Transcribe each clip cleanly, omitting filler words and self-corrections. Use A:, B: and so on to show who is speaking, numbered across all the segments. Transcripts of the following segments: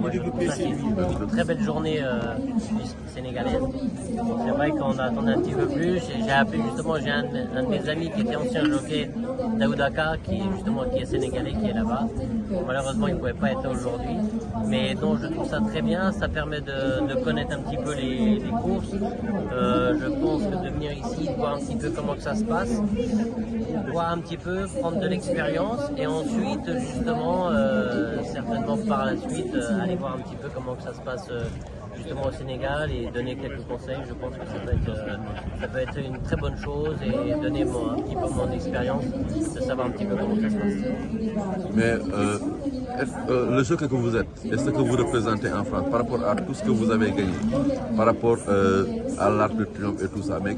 A: moi je trouve ça c'est une très belle journée sénégalaise. C'est vrai qu'on attendait un petit peu plus. J'ai appelé justement, j'ai un de mes amis qui était ancien jockey d'Aoudaka, qui est sénégalais, qui est là-bas. Malheureusement, il ne pouvait pas être là aujourd'hui. Mais donc je trouve ça très bien, ça permet de connaître un petit peu les courses. Je pense que de venir ici, de voir un petit peu comment que ça se passe, voir un petit peu, prendre de l'expérience et ensuite justement, certainement par la suite, aller voir un petit peu comment que ça se passe justement au Sénégal et donner quelques conseils. Je pense que ça peut être une très bonne chose et donner un petit peu mon expérience, de savoir un petit peu comment ça se passe.
B: Mais le jockey que vous êtes, est-ce que vous représentez en France par rapport à tout ce que vous avez gagné, par rapport à l'Arc de Triomphe et tout ça, mais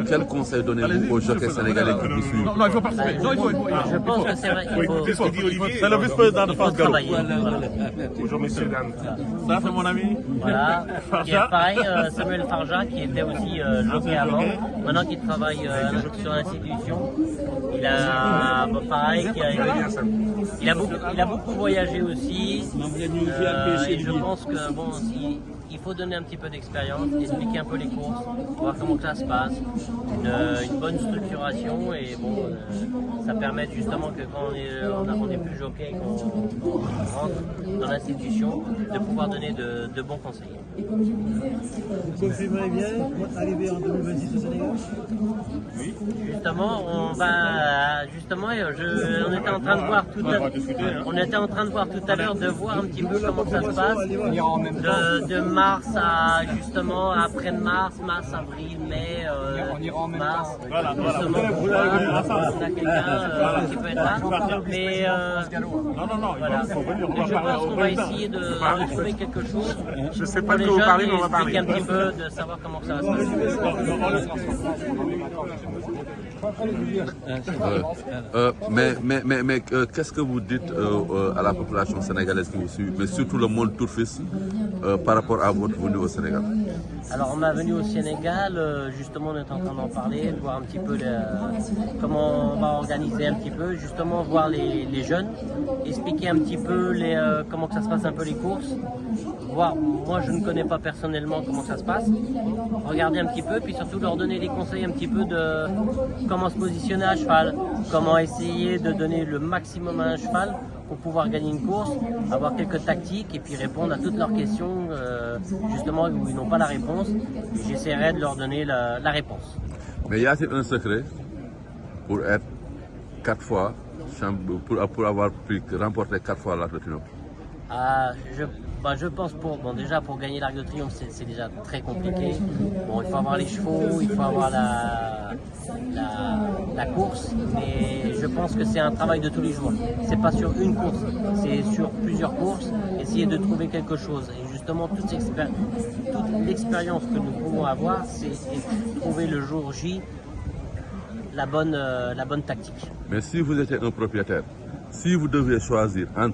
B: quel conseil donnez-vous aux jockeys sénégalais qui vous suivent?
A: Non, il faut participer. Je pense que c'est vrai,
C: C'est le vice-président de France Galop.
D: Bonjour messieurs, dames.
C: Ça c'est mon ami.
A: Voilà, qui est pareil, Samuel Farja, qui était aussi jockey avant, maintenant qui travaille sur l'institution. Il a, pareil, il a beaucoup voyagé aussi. Et je pense que bon, il faut donner un petit peu d'expérience, expliquer un peu les courses, voir comment ça se passe, une bonne structuration et bon, ça permet justement que quand on est plus jockey, qu'on rentre dans l'institution, de pouvoir donner de bons conseils.
E: Vous confirmerez bien arriver en 2026 au Sénégal?
A: Oui. Justement, on était en train de voir tout à l'heure, de voir un petit peu comment ça se passe, de mars à justement après-mars, avril, mai, mars.
C: Voilà.
A: On a quelqu'un qui peut être là, mais
C: Non,
A: voilà. Je pense qu'on va essayer de trouver quelque chose.
D: Je ne sais pas
A: pour
D: de
A: les
D: quoi vous
A: jeunes
D: parlez,
A: et
D: mais on va parler.
A: expliquer un petit peu, de savoir comment ça va se passer.
B: Mais qu'est-ce que vous dites à la population sénégalaise qui vous suit, mais surtout le monde touriste, par rapport à votre venue au Sénégal?
A: Alors on est venu au Sénégal, justement on est en train d'en parler, de voir un petit peu comment on va organiser un petit peu, justement voir les jeunes, expliquer un petit peu comment que ça se passe un peu les courses, voir, moi je ne connais pas personnellement comment ça se passe, regarder un petit peu, puis surtout leur donner des conseils un petit peu de comment se positionner à cheval, comment essayer de donner le maximum à un cheval pour pouvoir gagner une course, avoir quelques tactiques et puis répondre à toutes leurs questions, justement où ils n'ont pas la réponse. J'essaierai de leur donner la réponse.
B: Mais y a-t-il un secret pour être 4 fois, pour avoir remporté 4 fois l'Arc de Triomphe?
A: Je pense déjà pour gagner l'Arc de Triomphe c'est déjà très compliqué. Bon, il faut avoir les chevaux, il faut avoir la course, mais je pense que c'est un travail de tous les jours. C'est pas sur une course, c'est sur plusieurs courses. Essayer de trouver quelque chose. Et justement, toute l'expérience que nous pouvons avoir, c'est trouver le jour J la bonne tactique.
B: Mais si vous étiez un propriétaire, si vous deviez choisir entre